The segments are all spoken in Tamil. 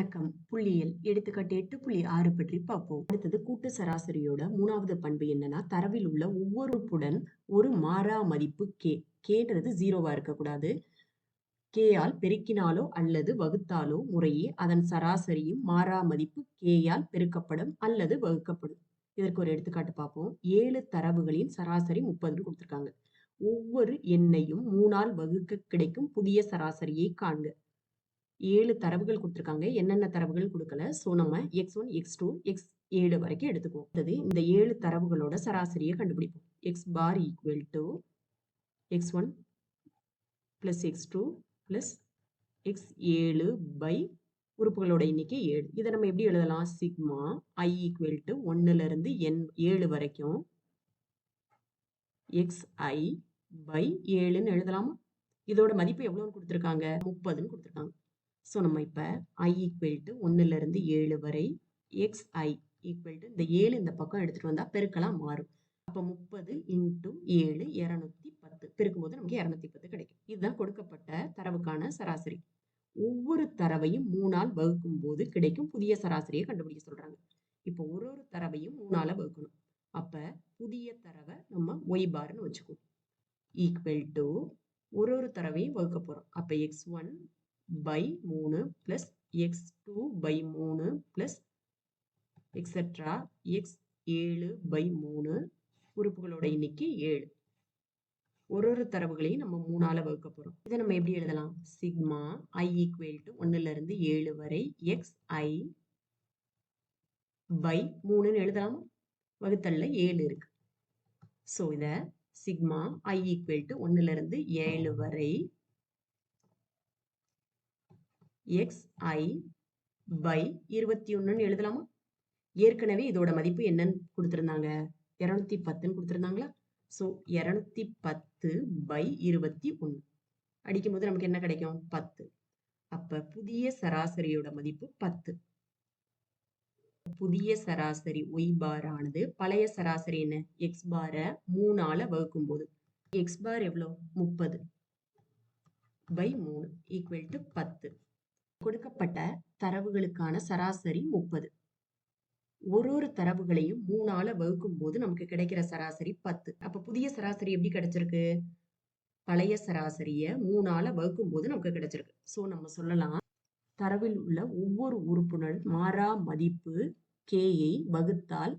வணக்கம். புள்ளியியல் எடுத்துக்காட்டு 8.6 பற்றி பார்ப்போம். அடுத்தது கூட்டு சராசரியோட 3வது பண்பு என்னன்னா, தரவில் உள்ள ஒவ்வொரு உறுப்புடன் ஒரு மாறா மதிப்பு k. kன்றது 0வா இருக்கக்கூடாது. k ஆல் பெருக்கினாலோ அல்லது வகுத்தாலோ முறையே அதன் சராசரியும் மாறா மதிப்பு k ஆல் பெருக்கப்படும் அல்லது வகுக்கப்படும். இதற்கு ஒரு எடுத்துக்காட்டு பார்ப்போம். 7 தரவுகளின் சராசரி 30ன்னு கொடுத்திருக்காங்க. ஒவ்வொரு எண்ணையும் 3 ஆல் வகுக்க கிடைக்கும் புதிய சராசரியை காண்க. 7 தரவுகள் கொடுத்திருக்காங்க. என்னென்ன தரவுகள் கொடுக்கல. ஸோ நம்ம x1, x2, x7 வரைக்கும் எடுத்துக்குவோம். அடுத்தது இந்த 7 தரவுகளோட சராசரியை கண்டுபிடிப்போம். x bar equal to x1 plus x2 plus x7 by உறுப்புகளோட எண்ணிக்கை 7. இதை நம்ம எப்படி எழுதலாம்? சிக்மா i equal to 1ல இருந்து n 7 வரைக்கும் xi by 7ன்னு எழுதலாமா? இதோட மதிப்பு எவ்வளவுன்னு கொடுத்திருக்காங்க? 30ன்னு கொடுத்திருக்காங்க. ஸோ நம்ம இப்போ i equal to 1ல இருந்து 7 வரை xi equal to இந்த 7 இந்த பக்கம் எடுத்துட்டு வந்தா பெருக்கலாம் மாறும். அப்போ 30 into 7 210 பெருக்கும்போது நமக்கு 210 கிடைக்கும். இதுதான் கொடுக்கப்பட்ட தரவுக்கான சராசரி. ஒவ்வொரு தரவையும் 3 ஆல் வகுக்கும் போது கிடைக்கும் புதிய சராசரியை கண்டுபிடிக்க சொல்றாங்க. இப்போ ஒரு தரவையும் 3 ஆல வகுக்கணும். அப்ப புதிய தரவை நம்ம y பார்னு வச்சுக்குவோம். equal to ஒரு தரவையும் வகுக்க போறோம். அப்ப x1 by 3 plus x2 by 3 plus etc. x7 by 3 உறுப்புகளோட எண்ணிக்கை 7. ஒரு தரவுகளையும் நம்ம 3 ஆல வகுக்க போறோம். இதை நம்ம எப்படி எழுதலாம்? சிக்மா i equal to 1ல இருந்து 7 வரை xi by 3ன்னு எழுதலாமா? வகுத்தல்ல 7 இருக்கு. ஸோ இத சிக்மா i equal to 1ல இருந்து 7 வரை xi by 21ன்னு எழுதலாமா? ஏற்கனவே இதோட மதிப்பு என்னன்னு கொடுத்திருந்தாங்க? 210ன்னு கொடுத்திருந்தாங்களா? ஸோ 210 by 21 அடிக்கும்போது நமக்கு என்ன கிடைக்கும்? 10. அப்ப புதிய சராசரியோட மதிப்பு 10. புதிய சராசரி y பார் ஆனது பழைய சராசரி என்ன? x பார 3 ஆல வகுக்கும் போது x பார் எவ்வளவு? 30 by 3 equal to 10. கொடுக்கப்பட்ட தரவுகளுக்கான சராசரி 30. ஒரு தரவுகளையும் 3 ஆல வகுக்கும் போது நமக்கு கிடைக்கிற சராசரி 10. அப்ப புதிய சராசரி எப்படி கிடைச்சிருக்கு? பழைய சராசரிய 3 ஆல வகுக்கும் போது நமக்கு கிடைச்சிருக்கு. ஸோ நம்ம சொல்லலாம், தரவில் உள்ள ஒவ்வொரு உறுப்புடன் மாறா மதிப்பு k-யை வகுத்தால்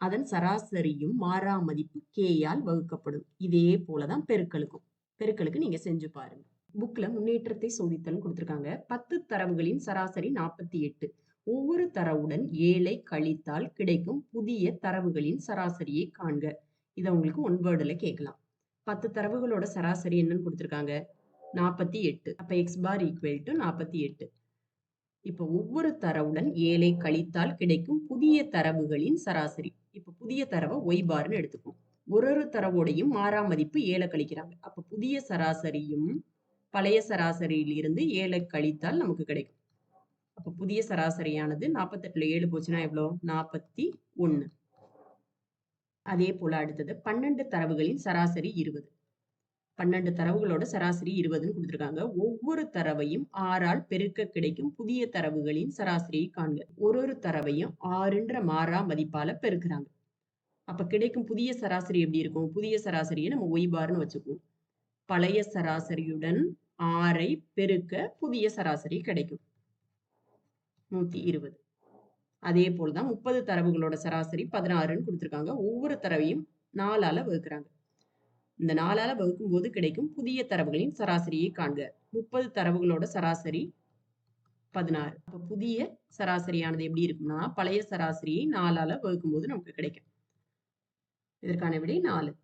அதன் சராசரியும் மாறா மதிப்பு k ஆல் வகுக்கப்படும். இதே போலதான் பெருக்கலுக்கும். பெருக்கலுக்கு நீங்க செஞ்சு பாருங்க. புக்ல முன்னேற்றத்தை சோதித்தல் கொடுத்திருக்காங்க. 10 தரவுகளின் சராசரி 48. ஒவ்வொரு தரவுடன் 7ஐ கழித்தால் கிடைக்கும் புதிய தரவுகளின் சராசரியை காண்க. இதை உங்களுக்கு ஒன் வேர்டுல கேட்கலாம். 10 தரவுகளோட சராசரி என்னன்னு கொடுத்திருக்காங்க? 48. அப்ப x பார் equal to 48. இப்ப ஒவ்வொரு தரவுடன் 7ஐ கழித்தால் கிடைக்கும் புதிய தரவுகளின் சராசரி. இப்ப புதிய தரவை y பார்னு எடுத்துக்கும். ஒரு தரவோடையும் மாறா மதிப்பு 7 கழிக்கிறாங்க. அப்ப புதிய சராசரியும் பழைய சராசரியில் இருந்து 7 கழித்தால் நமக்கு கிடைக்கும். அப்ப புதிய சராசரியானது 48ல 7 போச்சுன்னா எவ்வளோ? 41. அதே போல அடுத்தது 12 தரவுகளின் சராசரி 20. 12 தரவுகளோட சராசரி 20ன்னு கொடுத்திருக்காங்க. ஒவ்வொரு தரவையும் 6 ஆல் பெருக்க கிடைக்கும் புதிய தரவுகளின் சராசரியை காண்க. ஒரு தரவையும் 6ன்ற மாறா மதிப்பால பெருக்குறாங்க. அப்ப கிடைக்கும் புதிய சராசரி எப்படி இருக்கும்? புதிய சராசரியை நம்ம y பார்னு வச்சுக்குவோம். பழைய சராசரியுடன் 6ஐ பெருக்க புதிய சராசரி கிடைக்கும். 120. அதே போலதான் 30 தரவுகளோட சராசரி 16ன்னு கொடுத்திருக்காங்க. ஒவ்வொரு தரவையும் 4 ஆல வகுக்கிறாங்க. இந்த 4 ஆல வகுக்கும் போது கிடைக்கும் புதிய தரவுகளின் சராசரியை காண்க. 30 தரவுகளோட சராசரி 16. அப்ப புதிய சராசரியானது எப்படி இருக்கும்னா, பழைய சராசரியை 4 ஆல வகுக்கும் போது நமக்கு கிடைக்கும். இதற்கான விடை 4.